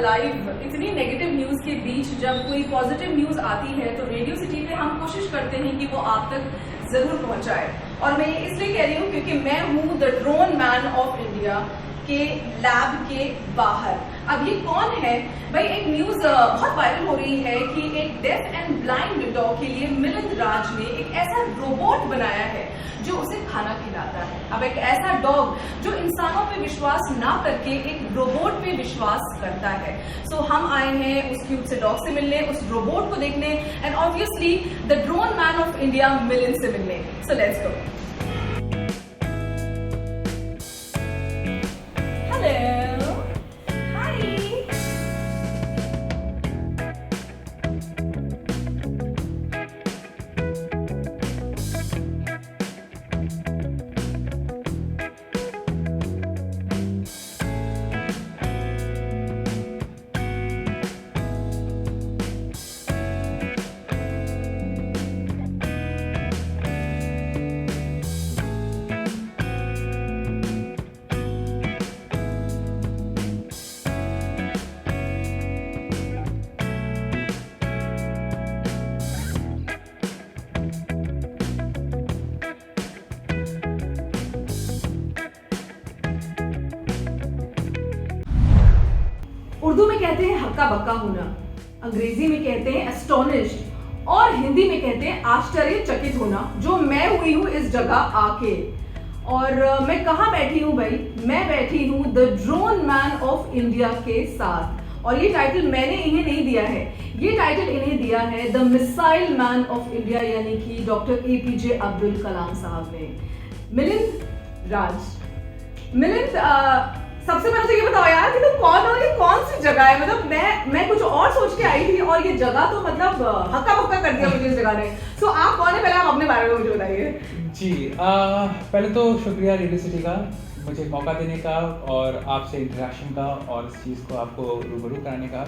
Live इतनी negative news के बीच जब कोई पॉजिटिव न्यूज आती है तो रेडियो सिटी पे हम कोशिश करते हैं कि वो आप तक जरूर पहुंचाए। और मैं ये इसलिए कह रही हूँ क्योंकि मैं हूँ the drone man of India के लैब के बाहर। अब ये कौन है भाई? एक न्यूज बहुत वायरल हो रही है कि एक डेफ एंड ब्लाइंड डॉग के लिए मिलिंद राज ने एक ऐसा रोबोट बनाया है जो उसे खाना खिलाता है। अब एक ऐसा डॉग जो इंसानों पे विश्वास ना करके एक रोबोट पे विश्वास करता है। सो हम आए हैं उस क्यूट से डॉग से मिलने, उस रोबोट को देखने and obviously the drone man of India Milind से मिलने। So let's go. हेलो, हाय। उर्दू में कहते हैं हक्का बक्का होना, अंग्रेजी में कहते हैं एस्टोनिश्ड और हिंदी में कहते हैं आश्चर्यचकित होना, जो मैं हुई हूँ इस जगह आके। और मैं कहाँ बैठी हूँ भाई? मैं बैठी हूँ the drone man of India के साथ। और ये टाइटल मैंने इन्हें नहीं दिया है, ये टाइटल इन्हें दिया है the missile man of India यानी कि डॉक्टर एपीजे अब्दुल कलाम साहब ने। मिलिंद राज। मिलिंद, सबसे पहले तो ये बताओ यार कि तुम कौन हो, ये कौन सी जगह है? मतलब मैं कुछ और सोच के आई थी और ये जगह तो मतलब हक्का बक्का कर दिया मुझे इस जगह ने। सो आप कौन है, पहले आप अपने बारे में मुझे बताइए। जी, पहले तो शुक्रिया रेडियो सिटी का मुझे मौका देने का और आपसे इंटरेक्शन का और इस चीज़ को आपको रूबरू कराने का।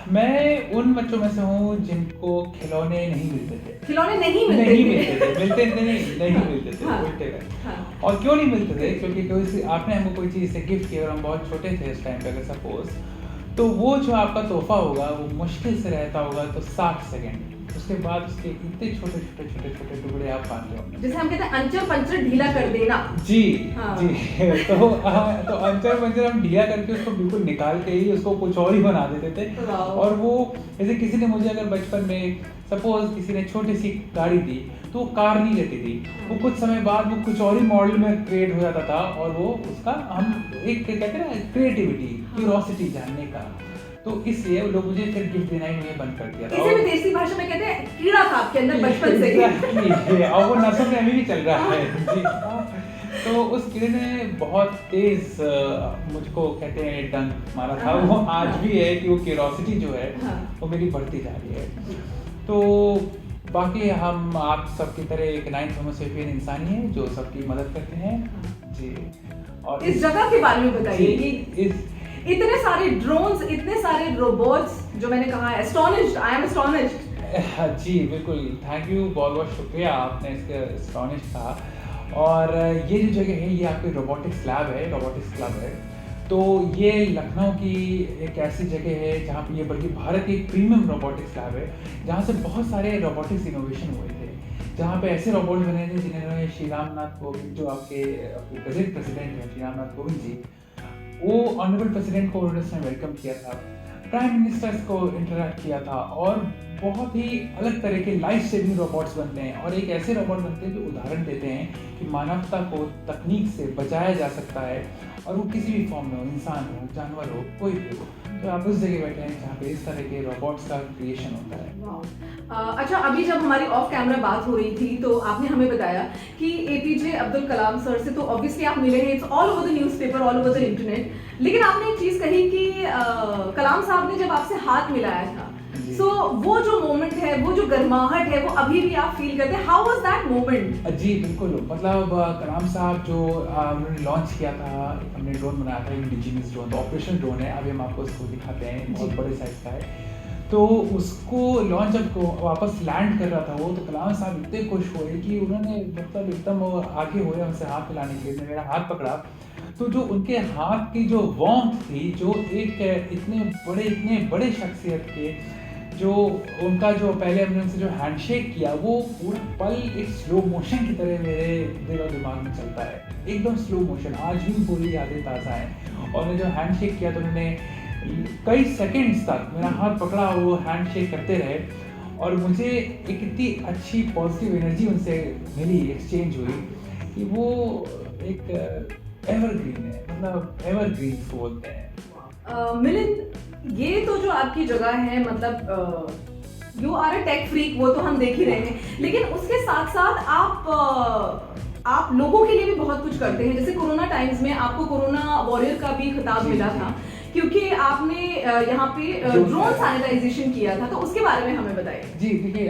मैं उन बच्चों में से हूँ जिनको खिलौने नहीं मिलते थे। खिलौने नहीं मिलते थे? नहीं मिलते थे। हाँ, उल्टे गए। हाँ। और क्यों नहीं मिलते थे? क्योंकि आपने हमको कोई चीज़ से गिफ्ट किया और हम बहुत छोटे थे इस टाइम पे, अगर सपोज तो वो जो आपका तोहफा होगा वो मुश्किल से रहता होगा तो 60 सेकेंड, उसके बाद उसके इतने छोटे टुकड़े आप पाते हो, जैसे हम कहते हैं अंचर पंचर ढीला कर देना। जी। हाँ। जी तो अंचर पंचर हम ढीला करके उसको बिल्कुल निकाल के ही उसको कुछ और ही बना देते थे। और वो जैसे किसी ने मुझे अगर बचपन में सपोज किसी ने छोटी सी गाड़ी दी तो वो कार नहीं रहती थी, वो कुछ समय बाद वो कुछ और ही मॉडल में क्रिएट हो जाता था और वो उसका हम एक कहते हैं ना क्रिएटिविटी, क्यूरोसिटी जानने का, तो इसलिए वो लोग मुझे फिर गिफ्ट देना ही मुझे बंद कर दिया था। इसे भी देसी भाषा में कहते हैं कीड़ा था आपके अंदर बचपन से ही। और वो नसों में अभी भी चल रहा है। जी। तो उस कीड़े ने बहुत तेज मुझको कहते हैं डंक मारा था। वो आज भी है कि वो क्यूरोसिटी जो है वो मेरी बढ़ती जा रही है। तो बाकी हम आप सबकी तरह एक नाइन्थ होमोसेपियन इंसान ही है जो सबकी मदद करते हैं। जी। और इस जगह के बारे में बताइए। इतने सारे ड्रोन्स, इतने सारे रोबोट्स, जो मैंने कहा एस्टोनिश्ड, आई एम एस्टोनिश्ड। जी बिल्कुल, थैंक यू, बहुत बहुत शुक्रिया आपने इसके एस्टोनिश्ड कहा। और ये जो जगह है ये आपकी रोबोटिक्स लैब है। तो ये लखनऊ की एक ऐसी जगह है जहाँ पे ये बल्कि भारत की एक प्रीमियम रोबोटिक्स लैब है जहाँ से बहुत सारे रोबोटिक्स इनोवेशन हुए थे, जहाँ पे ऐसे रोबोट बने थे जिन्होंने श्री रामनाथ कोविंद जो आपके प्रेसिडेंट हैं श्री रामनाथ कोविंद जी, वो ऑनरेबल प्रेसिडेंट को उन्होंने वेलकम किया था, प्राइम मिनिस्टर्स को इंटरेक्ट किया था और बहुत ही अलग तरह के लाइफ सेविंग रोबोट्स बनते हैं। और एक ऐसे रोबोट बनते हैं जो उदाहरण देते हैं कि मानवता को तकनीक से बचाया जा सकता है और वो किसी भी फॉर्म में हो, इंसान हो, जानवर हो, कोई भी हो। तो आप उस जगह बैठे हैं जहाँ पे इस तरह के रोबोट्स का क्रिएशन होता है। अच्छा, अभी जब हमारी ऑफ कैमरा बात हो रही थी तो आपने हमें बताया कि एपीजे अब्दुल कलाम सर से तो ऑब्वियसली आप मिले हैं, it's all over the newspaper, all over the internet. लेकिन आपने एक चीज़ कही कि कलाम साहब ने जब आपसे हाथ मिलाया था, सो वो जो मोमेंट है, वो जो गर्माहट है, वो अभी भी आप फील करते हैं। How was that moment? जी बिल्कुल, मतलब कलाम साहब जो उन्होंने लॉन्च किया था, हमने ड्रोन बनाया था इंडिजिनियस ड्रोन, तो ऑपरेशनल ड्रोन है, अभी हम आपको इसको दिखाते हैं, बहुत बड़े साइज का है। तो उसको लॉन्च जब वापस लैंड कर रहा था वो, तो कलाम साहब इतने खुश हुए कि उन्होंने मतलब एकदम वो आगे हुए हमसे हाथ मिलाने के लिए, मेरा हाथ पकड़ा। तो जो उनके हाथ की जो वार्मथ थी, जो एक इतने बड़े शख्सियत के जो उनका जो पहले हमने उनसे जो हैंडशेक किया, वो पूरा पल एक स्लो मोशन की तरह मेरे दिल और दिमाग में चलता है, एकदम स्लो मोशन। आज भी पूरी यादें ताज़ा हैं। और मैंने जो हैंडशेक किया तो उन्होंने कई सेकंड्स तक मेरा हाथ पकड़ा, वो हैंडशेक करते रहे और मुझे एक इतनी अच्छी पॉजिटिव एनर्जी उनसे मिली, एक्सचेंज हुई कि वो एक एवरग्रीन है, मतलब एवरग्रीन बोलते हैं। मिलिंद, ये तो जो आपकी जगह है, मतलब you are a tech freak, वो तो हम देख ही रहे हैं, लेकिन उसके साथ साथ आप लोगों के लिए भी बहुत कुछ करते हैं। जैसे कोरोना टाइम्स में आपको कोरोना वॉरियर का भी खिताब मिला था, क्योंकि आपने यहाँ पे ड्रोन सैनिटाइजेशन किया था, तो उसके बारे में हमें बताइए। जी देखिए,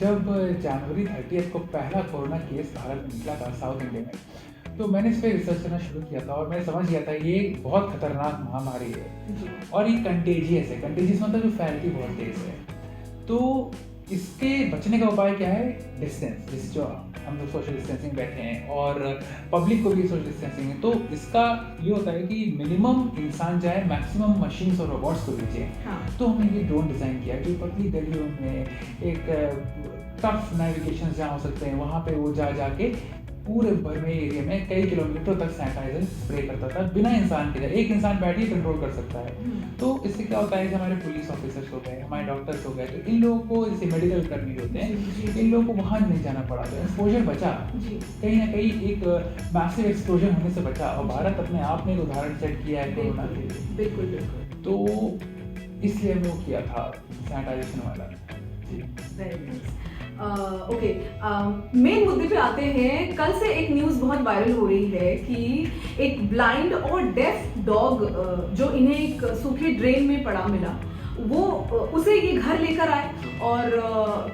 जब जनवरी 30 को पहला कोरोना केस भारत में निकला था साउथ इंडिया में, तो मैंने इस पर रिसर्च करना शुरू किया था और मैं समझ गया था ये बहुत खतरनाक महामारी है और ये कंटेजियस है। कंटेजियस मतलब जो फैलती बहुत तेज है। तो इसके बचने का उपाय क्या है? डिस्टेंस, जिस जो हम लोग सोशल डिस्टेंसिंग बैठे हैं और पब्लिक को भी सोशल डिस्टेंसिंग है। तो इसका ये होता है कि मिनिमम इंसान जाए, मैक्सिमम मशीन्स और रोबोट्स को भेजें। हाँ। तो हमने ये ड्रोन डिज़ाइन किया जो पतली गलियों में एक टफ नेविगेशन जहाँ हो सकते हैं वहाँ पे वो जाके पूरे भर में एरिया में कई किलोमीटर तक सैनिटाइजर स्प्रे करता था बिना इंसान के। एक इंसान बैठ के कंट्रोल कर सकता है। तो इससे क्या होता है कि हमारे पुलिस ऑफिसर्स हो गए, हमारे डॉक्टर्स हो गए, तो इन लोगों को जैसे मेडिकल कर्मी होते हैं, इन लोगों को वहाँ नहीं जाना पड़ा, तो एक्सपोजर बचा, कहीं ना कहीं एक मैसिव एक्सपोजर होने से बचा। और भारत अपने आप में एक उदाहरण सेट किया है कोरोना के लिए। बिल्कुल बिल्कुल। तो इसलिए हमने वो किया था सैनिटाइजेशन वाला। जी वेरी नाइस। ओके, मेन मुद्दे पे आते हैं। कल से एक न्यूज़ बहुत वायरल हो रही है कि एक ब्लाइंड और डेफ डॉग जो इन्हें एक सूखे ड्रेन में पड़ा मिला, वो उसे ये घर लेकर आए और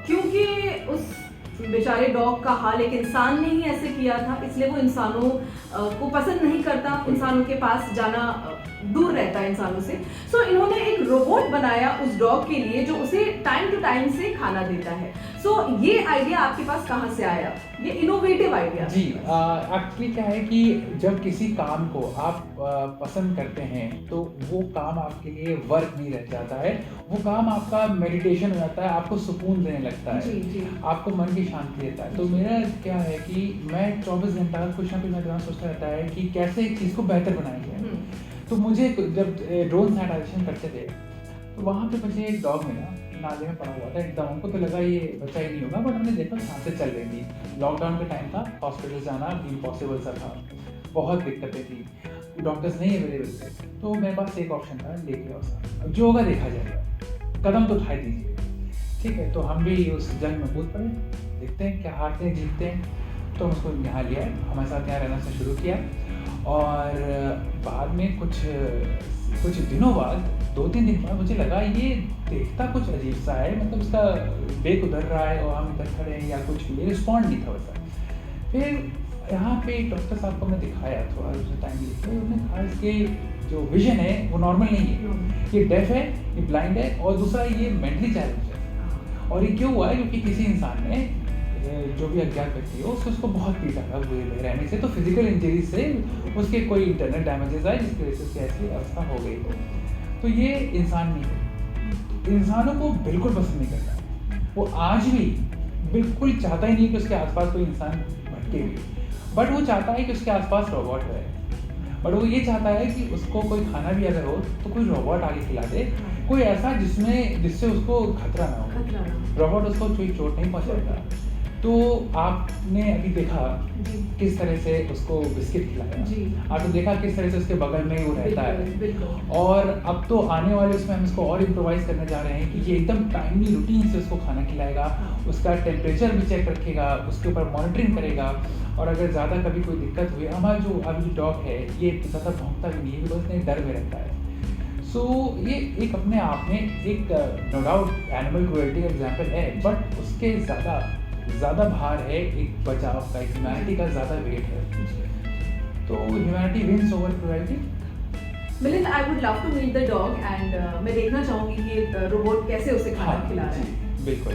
क्योंकि उस बेचारे डॉग का हाल एक इंसान ने ही ऐसे किया था, इसलिए वो इंसानों को पसंद नहीं करता, इंसानों के पास जाना दूर रहता है इंसानों से। सो इन्होंने एक रोबोट बनाया उस डॉग के लिए जो उसे टाइम टू टाइम से खाना देता है। सो ये आइडिया आपके पास कहाँ से आया, ये इनोवेटिव आइडिया? जी एक्चुअली क्या है कि जब किसी काम को आप पसंद करते हैं तो वो काम आपके लिए वर्क नहीं रह जाता है, वो काम आपका मेडिटेशन हो जाता है, आपको सुकून देने लगता है। जी। आपको मन की शांति देता है। तो मेरा क्या है कि मैं 24 घंटा कुछ ना कुछ मेरे दिमाग सोचता रहता है कि कैसे एक चीज़ को बेहतर बनाया जाए। तो मुझे जब ड्रोन सैनिटाइजेशन करते थे तो वहाँ पे मुझे एक डॉग मिला, नाले में पड़ा हुआ था एकदम। हमको तो लगा ये बच्चा ही नहीं होगा, बट हमने देखा सांसें चल रही थी। लॉकडाउन का टाइम था, हॉस्पिटल जाना इम्पॉसिबल सा था, बहुत दिक्कतें थी, डॉक्टर्स नहीं अवेलेबल थे। तो मेरे पास एक ऑप्शन था, लेके आओ साहब, अब जो होगा देखा जाएगा, कदम तो उठा दीजिए। ठीक है, तो हम भी उस जंग में कूद पड़े, देखते हैं क्या हारते हैं जीतते हैं। तो हम उसको यहाँ लिया, हमारे साथ यहाँ रहना से शुरू किया और बाद में कुछ दिनों बाद, 2-3 दिन बाद मुझे लगा ये देखता कुछ अजीब सा है, मतलब उसका बेक उधर रहा है और हम इधर खड़े हैं या कुछ भी, रिस्पॉन्ड नहीं था वैसा। फिर यहाँ पे डॉक्टर साहब को मैं दिखाया, थोड़ा टाइम लेके, उन्होंने कहा इसके जो विजन है वो नॉर्मल नहीं है, ये डेफ है, ये ब्लाइंड है और दूसरा ये मेंटली चैलेंज है। और ये क्यों हुआ है? क्योंकि किसी इंसान ने, जो भी अज्ञात व्यक्ति हो, उसको बहुत पीटा था बुरे रहने से, तो फिजिकल इंजरी से उसके कोई इंटरनल डैमेजेस आए जिसकी वजह से ऐसी अवस्था हो गई। तो ये इंसान नहीं है, इंसानों को बिल्कुल पसंद नहीं करता, वो आज भी बिल्कुल चाहता ही नहीं कि उसके आसपास कोई इंसान भटके भी, बट वो चाहता है कि उसके आसपास रोबोट रहे। बट वो ये चाहता है कि उसको कोई खाना भी अगर हो तो कोई रोबोट आगे खिला दे, कोई ऐसा जिससे उसको खतरा ना हो, रोबोट उसको कोई चोट नहीं पहुंचाएगा। तो आपने अभी देखा किस तरह से उसको बिस्किट खिलाया, आपने देखा किस तरह से उसके बगल में वो रहता है। और अब तो आने वाले उसमें हम इसको और इम्प्रोवाइज करने जा रहे हैं कि ये एकदम टाइमली रूटीन से उसको खाना खिलाएगा, उसका टेम्परेचर भी चेक रखेगा, उसके ऊपर मॉनिटरिंग करेगा। और अगर ज़्यादा कभी कोई दिक्कत हुई, हमारा जो अभी डॉग है ये ज़्यादा भौंकता भी नहीं है, बिकॉज इतने डर में रहता है। सो ये एक अपने आप में एक नो डाउट एनिमल क्रुएल्टी का एग्जाम्पल है, बट उसके ज़्यादा भार है एक बचाव का, एक ह्यूमैनिटी का ज़्यादा वेट है। तो humanity wins over cruelty. Milind, I would love to meet the dog and मैं देखना चाहूंगी कि रोबोट कैसे उसे खाना हाँ खिला रहा है। जी बिल्कुल।